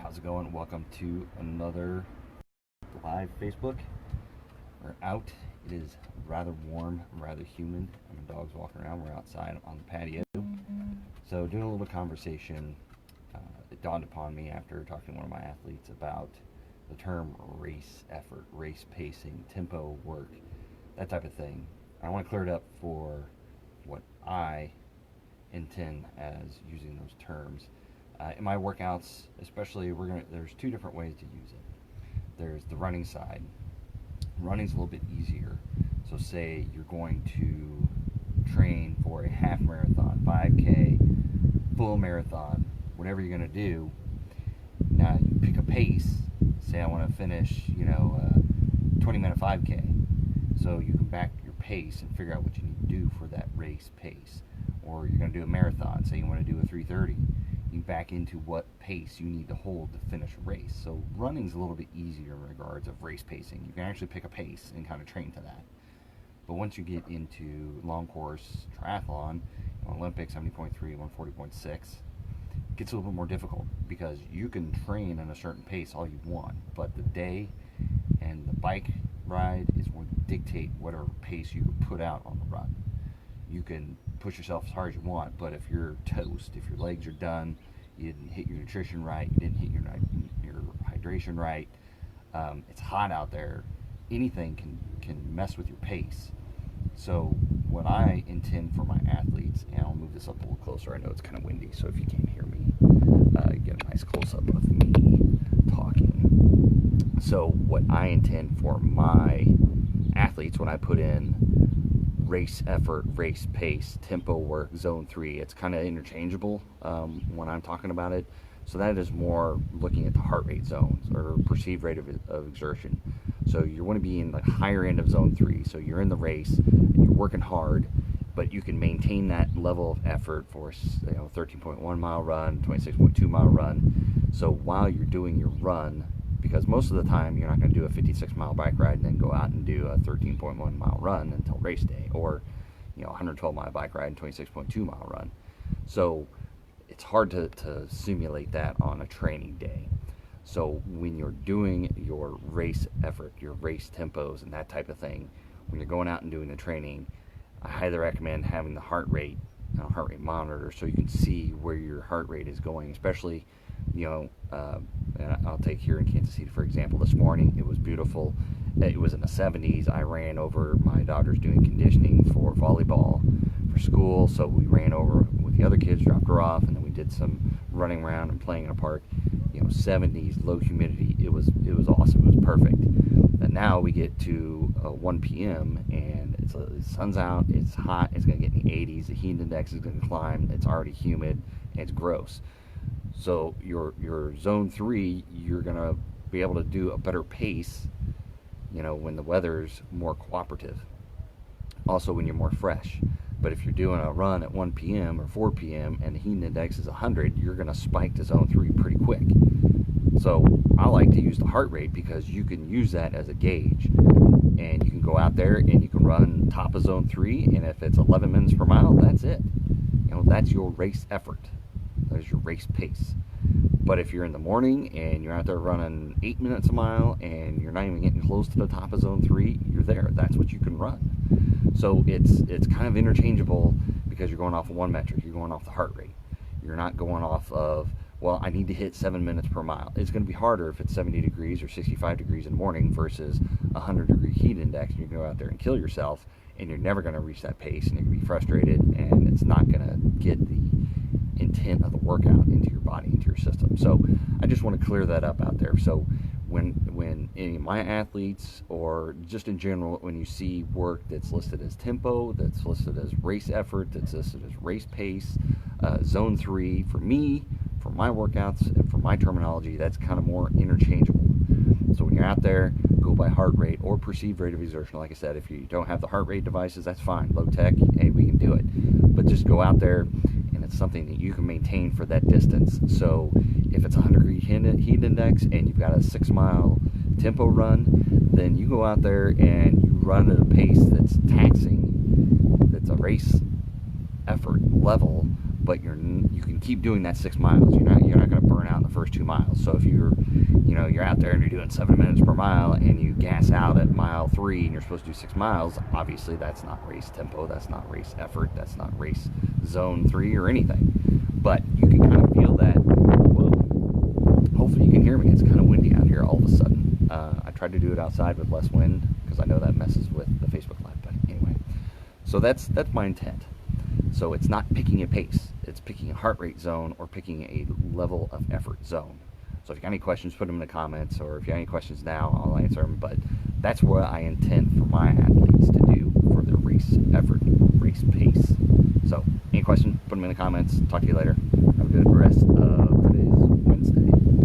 How's it going? Welcome to another live Facebook. We're out. It is rather warm, rather humid, and the dog's walking around. We're outside on the patio. So doing a little conversation, it dawned upon me after talking to one of my athletes about the term race effort, race pacing, tempo work, that type of thing. I want to clear it up for what I intend as using those terms. In my workouts, especially, there's two different ways to use it. There's the running side. Running's a little bit easier. So say you're going to train for a half marathon, 5K, full marathon, whatever you're going to do. Now you pick a pace. Say I want to finish, 20-minute 5K. So you can back your pace and figure out what you need to do for that race pace. Or you're going to do a marathon. Say you want to do a 3:30. You back into what pace you need to hold to finish a race. So running's a little bit easier in regards of race pacing. You can actually pick a pace and kind of train to that. But once you get into long course triathlon, Olympic 70.3, 140.6, it gets a little bit more difficult because you can train in a certain pace all you want, but the day and the bike ride is going to dictate whatever pace you can put out on the run. You can push yourself as hard as you want, but if you're toast, if your legs are done, you didn't hit your nutrition right, you didn't hit your hydration right, it's hot out there, anything can mess with your pace. So what I intend for my athletes, and I'll move this up a little closer, I know it's kind of windy, so if you can't hear me, get a nice close-up of me talking. So what I intend for my athletes when I put in race effort, race pace, tempo work, zone 3, it's kind of interchangeable when I'm talking about it. So that is more looking at the heart rate zones or perceived rate of exertion. So you want to be in the higher end of zone 3. So you're in the race, and you're working hard, but you can maintain that level of effort for 13.1 mile run, 26.2 mile run. So while you're doing your run, because most of the time you're not going to do a 56-mile bike ride and then go out and do a 13.1 mile run until race day, or 112-mile bike ride and 26.2 mile run. So it's hard to simulate that on a training day. So when you're doing your race effort, your race tempos and that type of thing, when you're going out and doing the training, I highly recommend having the heart rate monitor so you can see where your heart rate is going, especially and I'll take here in Kansas City for example. This morning it was beautiful. It was in the 70s. I ran over, my daughter's doing conditioning for volleyball for school, so we ran over with the other kids, dropped her off, and then we did some running around and playing in a park. 70s, low humidity. It was awesome. It was perfect. And now we get to 1 p.m. and the sun's out, it's hot, it's going to get in the 80s, the heat index is going to climb, it's already humid, and it's gross. So your zone 3, you're going to be able to do a better pace, when the weather's more cooperative. Also when you're more fresh. But if you're doing a run at 1 p.m. or 4 p.m. and the heat index is 100, you're going to spike to zone 3 pretty quick. So I like to use the heart rate because you can use that as a gauge. And you can go out there and you can run top of zone 3, and if it's 11 minutes per mile, that's it. That's your race effort. There's your race pace. But if you're in the morning and you're out there running 8 minutes a mile and you're not even getting close to the top of zone 3, you're there. That's what you can run. So it's kind of interchangeable because you're going off of one metric. You're going off the heart rate. You're not going off of, well, I need to hit 7 minutes per mile. It's going to be harder if it's 70 degrees or 65 degrees in the morning versus 100-degree heat index, and you can go out there and kill yourself, and you're never going to reach that pace, and you're going to be frustrated, and it's not going to get the intent of the workout into your body, into your system. So I just want to clear that up out there. So when any of my athletes, or just in general, when you see work that's listed as tempo, that's listed as race effort, that's listed as race pace, zone 3, for me, for my workouts, and for my terminology, that's kind of more interchangeable. So when you're out there, go by heart rate or perceived rate of exertion. Like I said, if you don't have the heart rate devices, that's fine. Low tech, hey, we can do it. But just go out there, and it's something that you can maintain for that distance. So if it's a 100-degree heat index and you've got a 6-mile tempo run, then you go out there and you run at a pace that's taxing, that's a race effort level, but you can keep doing that 6 miles. You're not going to burn out in the first 2 miles. So if you're out there and you're doing 7 minutes per mile and you gas out at mile 3 and you're supposed to do 6 miles, obviously that's not race tempo, that's not race effort, that's not race zone 3 or anything. But you can kind of feel that. Well, hopefully you can hear me. It's kind of windy out here all of a sudden. I tried to do it outside with less wind because I know that messes with the Facebook Live. But anyway, so that's my intent. So it's not picking a pace. It's picking a heart rate zone or picking a level of effort zone. So if you got any questions, put them in the comments, or if you have any questions now, I'll answer them. But that's what I intend for my athletes to do for their race effort, race pace. So any questions, put them in the comments. Talk to you later. Have a good rest of